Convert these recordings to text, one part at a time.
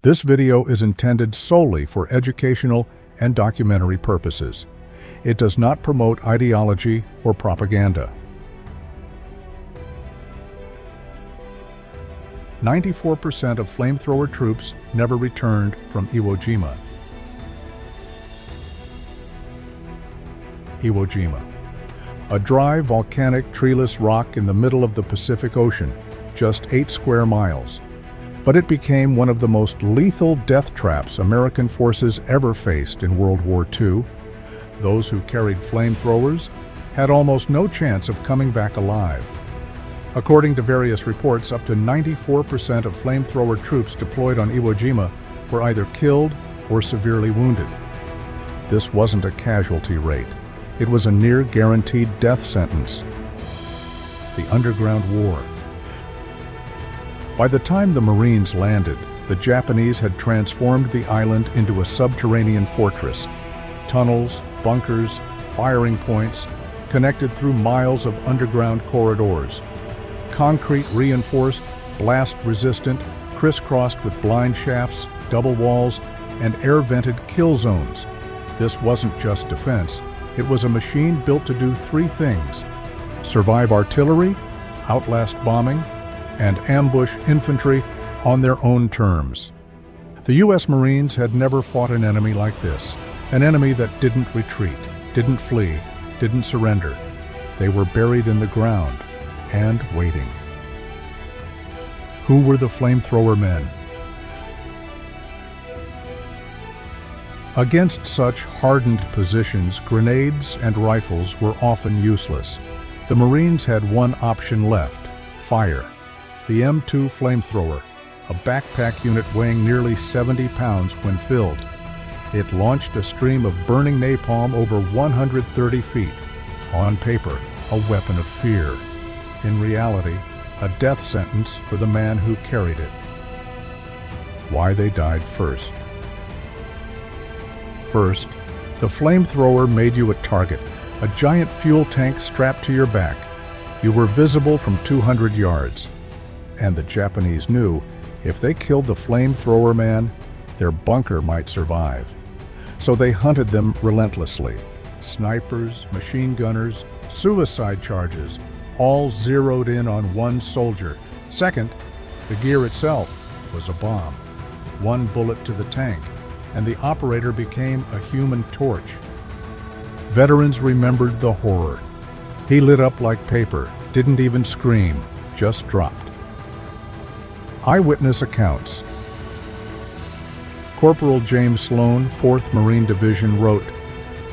This video is intended solely for educational and documentary purposes. It does not promote ideology or propaganda. 94% of flamethrower troops never returned from Iwo Jima. Iwo Jima, a dry, volcanic, treeless rock in the middle of the Pacific Ocean, just 8 square miles. But it became one of the most lethal death traps American forces ever faced in World War II. Those who carried flamethrowers had almost no chance of coming back alive. According to various reports, up to 94% of flamethrower troops deployed on Iwo Jima were either killed or severely wounded. This wasn't a casualty rate. It was a near-guaranteed death sentence. The Underground War. By the time the Marines landed, the Japanese had transformed the island into a subterranean fortress. Tunnels, bunkers, firing points, connected through miles of underground corridors. Concrete reinforced, blast-resistant, crisscrossed with blind shafts, double walls, and air-vented kill zones. This wasn't just defense. It was a machine built to do 3 things: survive artillery, outlast bombing, and ambush infantry on their own terms. The U.S. Marines had never fought an enemy like this, an enemy that didn't retreat, didn't flee, didn't surrender. They were buried in the ground and waiting. Who were the flamethrower men? Against such hardened positions, grenades and rifles were often useless. The Marines had one option left: fire. The M2 flamethrower, a backpack unit weighing nearly 70 pounds when filled. It launched a stream of burning napalm over 130 feet. On paper, a weapon of fear. In reality, a death sentence for the man who carried it. Why they died first. First, the flamethrower made you a target, a giant fuel tank strapped to your back. You were visible from 200 yards. And the Japanese knew if they killed the flamethrower man, their bunker might survive. So they hunted them relentlessly. Snipers, machine gunners, suicide charges, all zeroed in on one soldier. Second, the gear itself was a bomb. One bullet to the tank, and the operator became a human torch. Veterans remembered the horror. He lit up like paper, didn't even scream, just dropped. Eyewitness accounts. Corporal James Sloan, 4th Marine Division, wrote,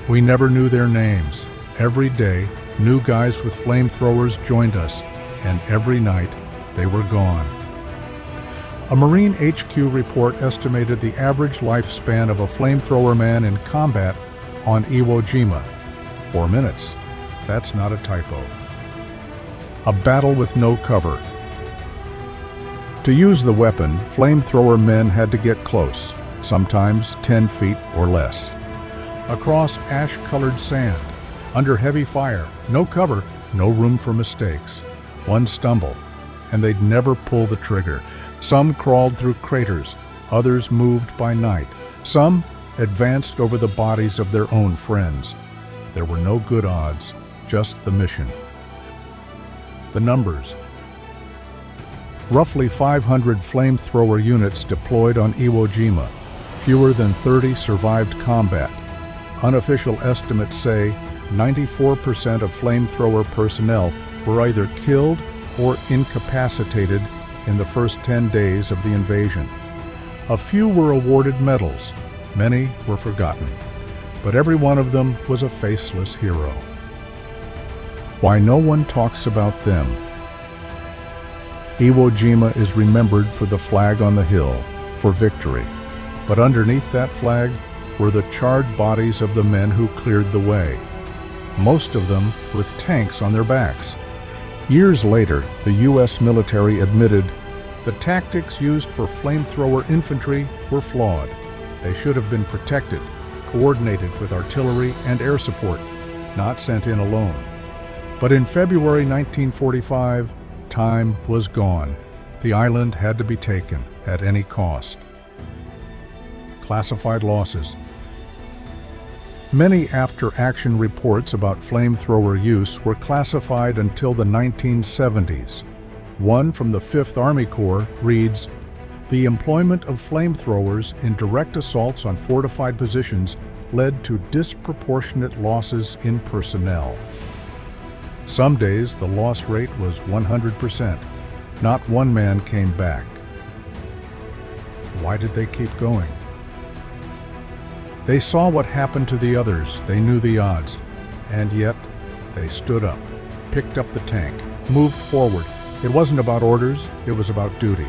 "We never knew their names. Every day, new guys with flamethrowers joined us, and every night, they were gone." A Marine HQ report estimated the average lifespan of a flamethrower man in combat on Iwo Jima: 4 minutes. That's not a typo. A battle with no cover. To use the weapon, flamethrower men had to get close, sometimes 10 feet or less. Across ash-colored sand, under heavy fire, no cover, no room for mistakes. One stumble, and they'd never pull the trigger. Some crawled through craters, others moved by night. Some advanced over the bodies of their own friends. There were no good odds, just the mission. The numbers. Roughly 500 flamethrower units deployed on Iwo Jima. Fewer than 30 survived combat. Unofficial estimates say 94% of flamethrower personnel were either killed or incapacitated in the first 10 days of the invasion. A few were awarded medals. Many were forgotten. But every one of them was a faceless hero. Why no one talks about them. Iwo Jima is remembered for the flag on the hill, for victory. But underneath that flag were the charred bodies of the men who cleared the way, most of them with tanks on their backs. Years later, the U.S. military admitted the tactics used for flamethrower infantry were flawed. They should have been protected, coordinated with artillery and air support, not sent in alone. But in February 1945, time was gone. The island had to be taken at any cost. classified losses. Many after-action reports about flamethrower use were classified until the 1970s. One from the 5th Army Corps reads, "The employment of flamethrowers in direct assaults on fortified positions led to disproportionate losses in personnel." Some days the loss rate was 100%. Not one man came back. Why did they keep going? They saw what happened to the others, they knew the odds, and yet they stood up, picked up the tank, moved forward. It wasn't about orders, it was about duty.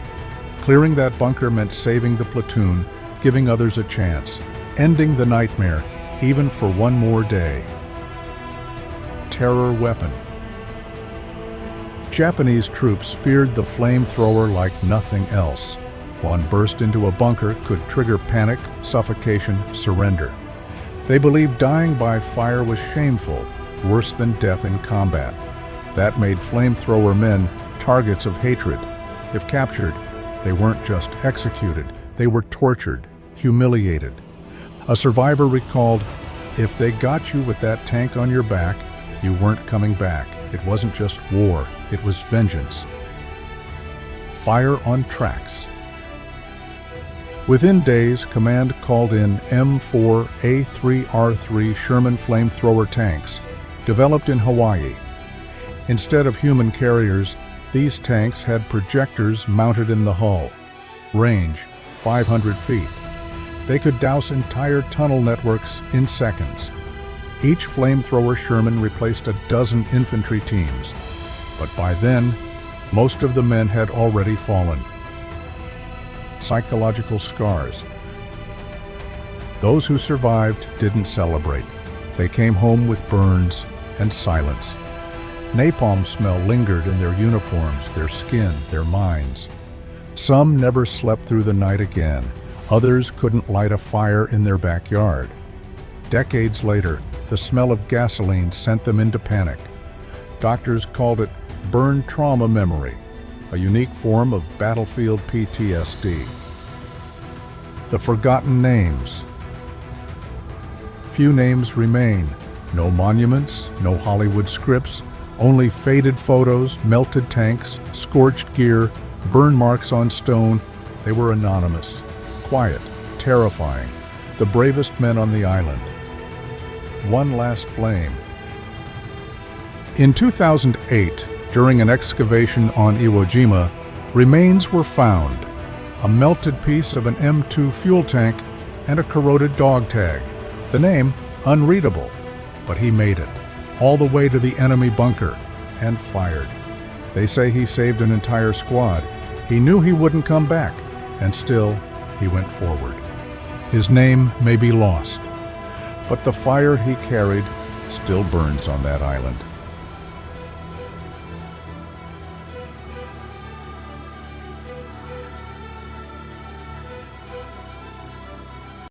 Clearing that bunker meant saving the platoon, giving others a chance, ending the nightmare, even for one more day. Terror weapon. Japanese troops feared the flamethrower like nothing else. One burst into a bunker could trigger panic, suffocation, surrender. They believed dying by fire was shameful, worse than death in combat. That made flamethrower men targets of hatred. If captured, they weren't just executed, they were tortured, humiliated. A survivor recalled, "If they got you with that tank on your back, you weren't coming back. It wasn't just war, it was vengeance." Fire on tracks. Within days, command called in M4A3R3 Sherman flamethrower tanks, developed in Hawaii. Instead of human carriers, these tanks had projectors mounted in the hull. Range, 500 feet. They could douse entire tunnel networks in seconds. Each flamethrower Sherman replaced a dozen infantry teams. But by then, most of the men had already fallen. Psychological scars. Those who survived didn't celebrate. They came home with burns and silence. Napalm smell lingered in their uniforms, their skin, their minds. Some never slept through the night again. Others couldn't light a fire in their backyard. Decades later, the smell of gasoline sent them into panic. Doctors called it burn trauma memory, a unique form of battlefield PTSD. The forgotten names. Few names remain. No monuments, no Hollywood scripts, only faded photos, melted tanks, scorched gear, burn marks on stone. They were anonymous, quiet, terrifying, the bravest men on the island. One last flame. In 2008, during an excavation on Iwo Jima, remains were found. A melted piece of an M2 fuel tank and a corroded dog tag. The name, unreadable, but he made it, all the way to the enemy bunker, and fired. They say he saved an entire squad. He knew he wouldn't come back, and still, he went forward. His name may be lost, but the fire he carried still burns on that island.